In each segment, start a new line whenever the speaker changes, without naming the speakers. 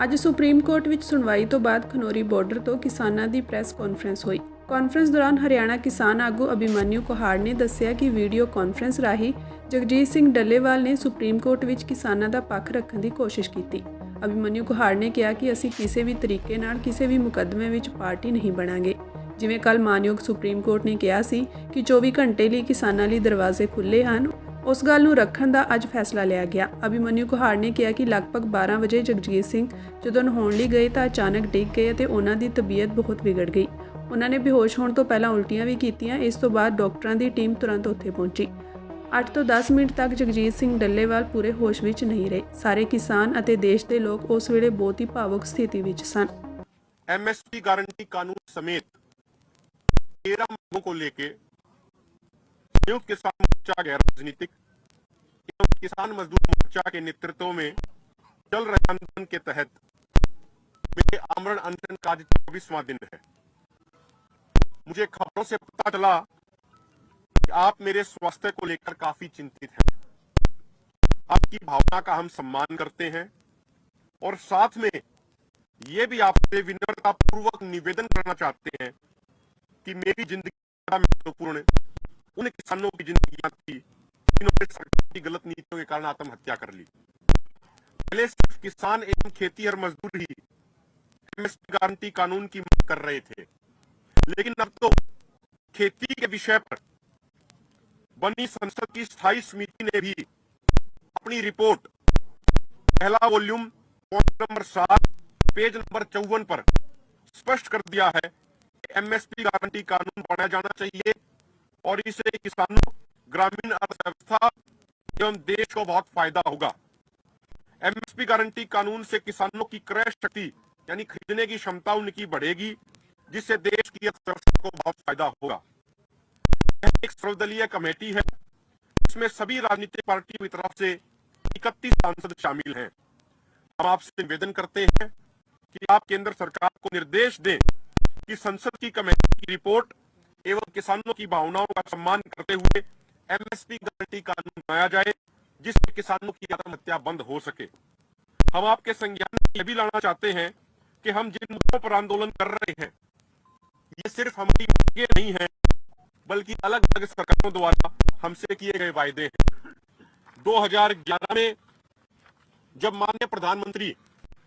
ਅੱਜ supreme court ਵਿੱਚ ਸੁਣਵਾਈ ਤੋਂ ਬਾਅਦ ਖਨੌਰੀ ਬਾਰਡਰ ਤੋਂ ਕਿਸਾਨਾਂ ਦੀ ਪ੍ਰੈਸ ਕਾਨਫਰੰਸ ਹੋਈ। ਕਾਨਫਰੰਸ ਦੌਰਾਨ ਹਰਿਆਣਾ ਕਿਸਾਨ ਆਗੂ ਅਭਿਮਨਿਊ ਕੁਹਾੜ ਨੇ ਦੱਸਿਆ ਕਿ ਵੀਡੀਓ ਕਾਨਫਰੰਸ ਰਾਹੀਂ ਜਗਜੀਤ ਸਿੰਘ ਡੱਲੇਵਾਲ ਨੇ ਸੁਪਰੀਮ ਕੋਰਟ ਵਿੱਚ ਕਿਸਾਨਾਂ ਦਾ ਪੱਖ ਰੱਖਣ ਦੀ ਕੋਸ਼ਿਸ਼ ਕੀਤੀ। ਅਭਿਮਨਿਊ ਕੁਹਾੜ ਨੇ ਕਿਹਾ ਕਿ ਅਸੀਂ ਕਿਸੇ ਵੀ ਤਰੀਕੇ ਨਾਲ ਕਿਸੇ ਵੀ ਮੁਕੱਦਮੇ ਵਿੱਚ ਪਾਰਟੀ ਨਹੀਂ ਬਣਾਂਗੇ। ਜਿਵੇਂ ਕੱਲ੍ਹ ਮਾਨਯੋਗ ਸੁਪਰੀਮ ਕੋਰਟ ਨੇ ਕਿਹਾ ਸੀ ਕਿ 24 ਘੰਟੇ ਲਈ ਕਿਸਾਨਾਂ ਲਈ ਦਰਵਾਜ਼ੇ ਖੁੱਲ੍ਹੇ ਹਨ, ਉਸ ਗੱਲ ਨੂੰ ਰੱਖਣ ਦਾ ਅੱਜ ਫੈਸਲਾ ਲਿਆ ਗਿਆ। ਅਭਿਮਨਿਊ ਕੁਹਾੜ ਨੇ ਕਿਹਾ ਕਿ ਲਗਭਗ 12 ਵਜੇ ਜਗਜੀਤ ਸਿੰਘ ਜਦੋਂ ਨਹਾਉਣ ਲਈ ਗਏ ਤਾਂ ਅਚਾਨਕ ਡਿੱਗ ਗਏ ਅਤੇ ਉਹਨਾਂ ਦੀ ਤਬੀਅਤ ਬਹੁਤ ਵਿਗੜ ਗਈ। ਉਹਨਾਂ ਨੇ ਬੇਹੋਸ਼ ਹੋਣ ਤੋਂ ਪਹਿਲਾਂ ਉਲਟੀਆਂ ਵੀ ਕੀਤੀਆਂ। ਇਸ ਤੋਂ ਬਾਅਦ ਡਾਕਟਰਾਂ ਦੀ ਟੀਮ ਤੁਰੰਤ ਉੱਥੇ ਪਹੁੰਚੀ। 8 ਤੋਂ 10 ਮਿੰਟ ਤੱਕ ਜਗਜੀਤ ਸਿੰਘ ਡੱਲੇਵਾਲ ਪੂਰੇ ਹੋਸ਼ ਵਿੱਚ ਨਹੀਂ ਰਹੇ। ਸਾਰੇ ਕਿਸਾਨ ਅਤੇ ਦੇਸ਼ ਦੇ ਲੋਕ ਉਸ ਵੇਲੇ ਬਹੁਤ ਹੀ ਭਾਵੁਕ ਸਥਿਤੀ ਵਿੱਚ ਸਨ।
एमएसपी गारंटी कानून समेत 13 मांगों को लेकर संयुक्त किसान मोर्चा गैर राजनीतिक एवं किसान मजदूर मोर्चा के नेतृत्व में चल रहे आंदोलन के तहत मेरे आमरण अनशन का आज 24वां दिन है। मुझे खबरों से पता चला कि आप मेरे स्वास्थ्य को लेकर काफी चिंतित हैं। आपकी भावना का हम सम्मान करते हैं और साथ में ये भी आपसे विनम्रता पूर्वक निवेदन करना चाहते हैं कि मेरी जिंदगी बड़ा महत्वपूर्ण उन किसानों की जिंदगियां थी जिन्होंने सरकार की गलत नीतियों के कारण आत्महत्या कर ली। पहले सिर्फ किसान एवं खेतीहर मजदूर ही एमएसपी गारंटी कानून की मांग कर रहे थे, लेकिन अब तो खेती के विषय पर बनी संसद की स्थायी समिति ने भी अपनी रिपोर्ट पहला volume point number 7 page number 54 पर स्पष्ट कर दिया है कि एमएसपी गारंटी कानून बनाया जाना चाहिए और इससे किसानों, ग्रामीण अर्थव्यवस्था एवं देश को बहुत फायदा होगा। एमएसपी गारंटी कानून से किसानों की क्रय शक्ति यानी खरीदने की क्षमता उनकी बढ़ेगी, जिससे देश की अर्थव्यवस्था को बहुत फायदा होगा। यह एक सर्वदलीय कमेटी है, इसमें सभी राजनीतिक पार्टियों की तरफ से 31 सांसद शामिल हैं। हम आपसे निवेदन करते हैं कि आप केंद्र सरकार को निर्देश दें कि संसद की कमेटी की रिपोर्ट एवं किसानों की भावनाओं का सम्मान करते हुए एमएसपी गारंटी कानून बनाया जाए, जिससे किसानों की आत्महत्या बंद हो सके। हम आपके संज्ञान में यह भी लाना चाहते हैं कि हम जिन मुद्दों पर आंदोलन कर रहे हैं ये सिर्फ हमारी मांगे नहीं है, बल्कि अलग अलग सरकारों द्वारा हमसे किए गए वायदे हैं। 2011 में जब माननीय प्रधानमंत्री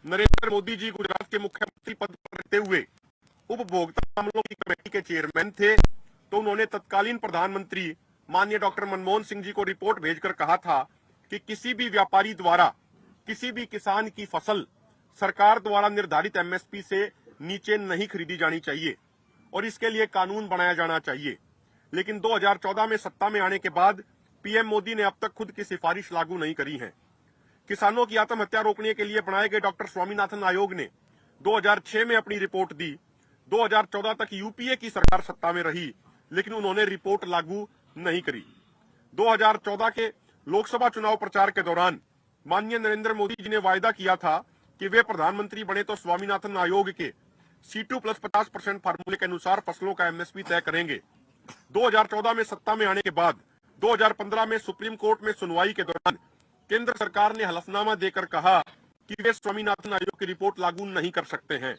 नरेंद्र मोदी जी गुजरात के मुख्यमंत्री पद पर रहते हुए उपभोक्ता मामलों की कमेटी के चेयरमैन थे, तो उन्होंने तत्कालीन प्रधानमंत्री माननीय डॉक्टर मनमोहन सिंह जी को रिपोर्ट भेजकर कहा था कि किसी भी व्यापारी द्वारा किसी भी किसान की फसल सरकार द्वारा निर्धारित एमएसपी से नीचे नहीं खरीदी जानी चाहिए और इसके लिए कानून बनाया जाना चाहिए। लेकिन 2014 में सत्ता में आने के बाद पीएम मोदी ने अब तक खुद की सिफारिश लागू नहीं करी है। किसानों की आत्महत्या रोकने के लिए बनाए गए डॉक्टर स्वामीनाथन आयोग ने 2006 में अपनी रिपोर्ट दी। 2014 तक यूपीए की सरकार सत्ता में रही, लेकिन उन्होंने रिपोर्ट लागू नहीं करी। 2014 के लोकसभा चुनाव प्रचार के दौरान माननीय नरेंद्र मोदी जी ने वायदा किया था कि वे प्रधानमंत्री बने तो स्वामीनाथन आयोग के C2 प्लस 50% फार्मूले के अनुसार फसलों का एमएसपी तय करेंगे। 2014 में सत्ता में आने के बाद 2015 में सुप्रीम कोर्ट में सुनवाई के दौरान केंद्र सरकार ने हलफनामा देकर कहा कि वे स्वामीनाथन आयोग की रिपोर्ट लागू नहीं कर सकते हैं।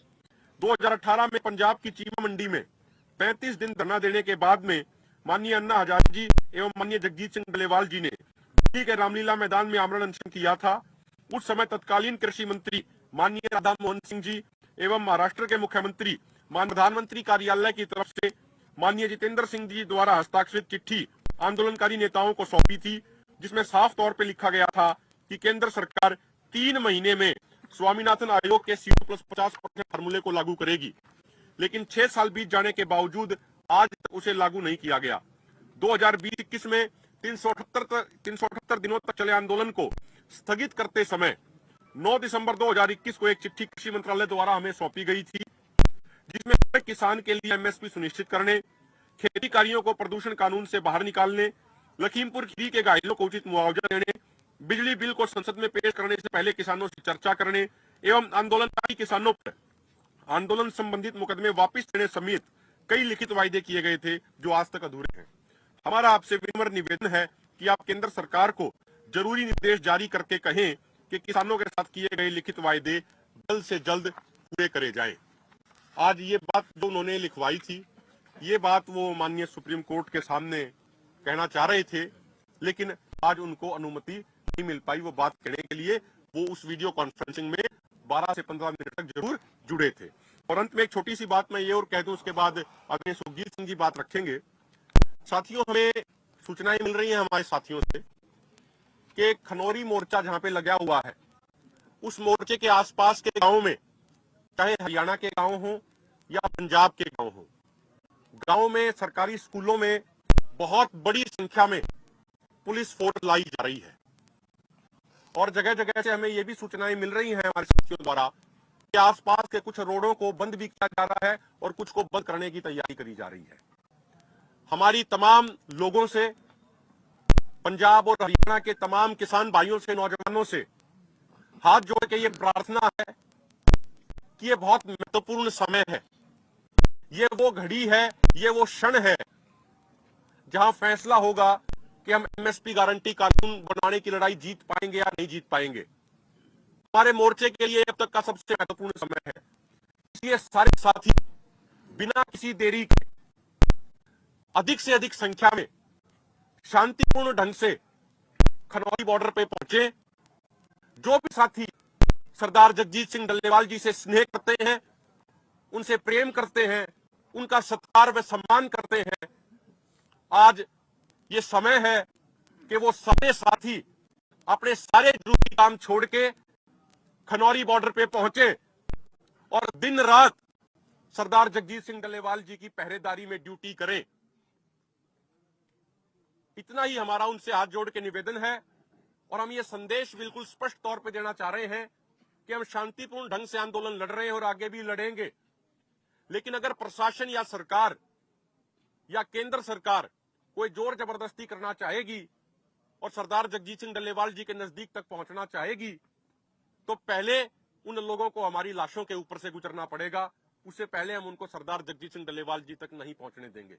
2018 में पंजाब की चीमा मंडी में 35 दिन धरना देने के बाद में माननीय अन्ना हजारे जी एवं माननीय जगजीत सिंह डल्लेवाल जी ने दिल्ली के रामलीला मैदान में आमरण अनशन किया था। उस समय तत्कालीन कृषि मंत्री माननीय राधा मोहन सिंह जी एवं महाराष्ट्र के मुख्यमंत्री माननीय प्रधानमंत्री कार्यालय की तरफ से माननीय जितेंद्र सिंह जी द्वारा हस्ताक्षरित चिट्ठी आंदोलनकारी नेताओं को सौंपी थी, जिसमें साफ तौर पर लिखा गया था कि केंद्र सरकार 3 महीने में स्वामीनाथन आयोग के C2 प्लस 50% फार्मूले को लागू करेगी। लेकिन 6 साल बीत जाने के बावजूद आज तक उसे लागू नहीं किया गया। 2020-21 में 378 दिनों तक चले आंदोलन को स्थगित करते समय 9 दिसंबर 2021 को एक चिट्ठी कृषि मंत्रालय द्वारा हमें सौंपी गई थी, जिसमें हर किसान के लिए एमएसपी सुनिश्चित करने, खेती कार्यों को प्रदूषण कानून से बाहर निकालने, लखीमपुर खीरी के घायलों को उचित मुआवजा देने, बिजली बिल को संसद में पेश करने से पहले किसानों से चर्चा करने एवं आंदोलनकारी किसानों पर आंदोलन संबंधित मुकदमे वापस लेने समेत कई लिखित वायदे किए गए थे, जो आज तक अधूरे हैं। हमारा आपसे विनम्र निवेदन है कि आप केंद्र सरकार को जरूरी निर्देश जारी करके कहें कि किसानों के साथ किए गए लिखित वायदे जल्द से जल्द पूरे करे जाएं। आज ये बात जो उन्होंने लिखवाई थी, ये बात वो माननीय सुप्रीम कोर्ट के सामने कहना चाह रहे थे, लेकिन आज उनको अनुमति नहीं मिल पाई वो बात कहने के लिए। वो उस वीडियो कॉन्फ्रेंसिंग में 12 से 15 मिनट तक जरूर जुड़े थे। और अंत में एक छोटी सी बात मैं ये और कह दूं, उसके बाद आदरणीय सुखजीत सिंह जी बात रखेंगे। साथियों, हमें सूचनाएं मिल रही हैं हमारे साथियों से कि खनौरी मोर्चा जहां पे लगा हुआ है, उस मोर्चे के आसपास के गांव में, चाहे हरियाणा के गांव हो या पंजाब के गांव हो, गांव में सरकारी स्कूलों में बहुत बड़ी संख्या में पुलिस फोर्स लाई जा रही है। और जगह जगह से हमें यह भी सूचनाएं मिल रही हैं हमारे साथियों द्वारा कि आसपास के कुछ रोडों को बंद भी किया जा रहा है और कुछ को बंद करने की तैयारी करी जा रही है। हमारी तमाम लोगों से, पंजाब और हरियाणा के तमाम किसान भाइयों से, नौजवानों से हाथ जोड़ के ये प्रार्थना है कि ये बहुत महत्वपूर्ण समय है, ये वो घड़ी है, ये वो क्षण है जहां फैसला होगा कि हम एमएसपी गारंटी कानून बनवाने की लड़ाई जीत पाएंगे या नहीं जीत पाएंगे। हमारे मोर्चे के लिए अब तक का सबसे महत्वपूर्ण समय है। इसलिए सारे साथी बिना किसी देरी के अधिक से अधिक संख्या में शांतिपूर्ण ढंग से खनौरी बॉर्डर पे पहुंचे। जो भी साथी सरदार जगजीत सिंह डल्लेवाल जी से स्नेह करते हैं, उनसे प्रेम करते हैं, उनका सत्कार व सम्मान करते हैं, आज ये समय है कि वो सारे साथी अपने सारे जरूरी काम छोड़ के खनौरी बॉर्डर पे पहुंचे और दिन रात सरदार जगजीत सिंह डल्लेवाल जी की पहरेदारी में ड्यूटी करें। इतना ही हमारा उनसे हाथ जोड़ के निवेदन है। और हम ये संदेश बिल्कुल स्पष्ट तौर पे देना चाह रहे हैं कि हम शांतिपूर्ण ढंग से आंदोलन लड़ रहे हैं और आगे भी लड़ेंगे। लेकिन अगर प्रशासन या सरकार या केंद्र सरकार कोई जोर जबरदस्ती करना चाहेगी और सरदार जगजीत सिंह डल्लेवाल जी के नजदीक तक पहुंचना चाहेगी, तो पहले उन लोगों को हमारी लाशों के ऊपर से गुजरना पड़ेगा। उससे पहले हम उनको सरदार जगजीत सिंह डल्लेवाल जी तक नहीं पहुंचने देंगे।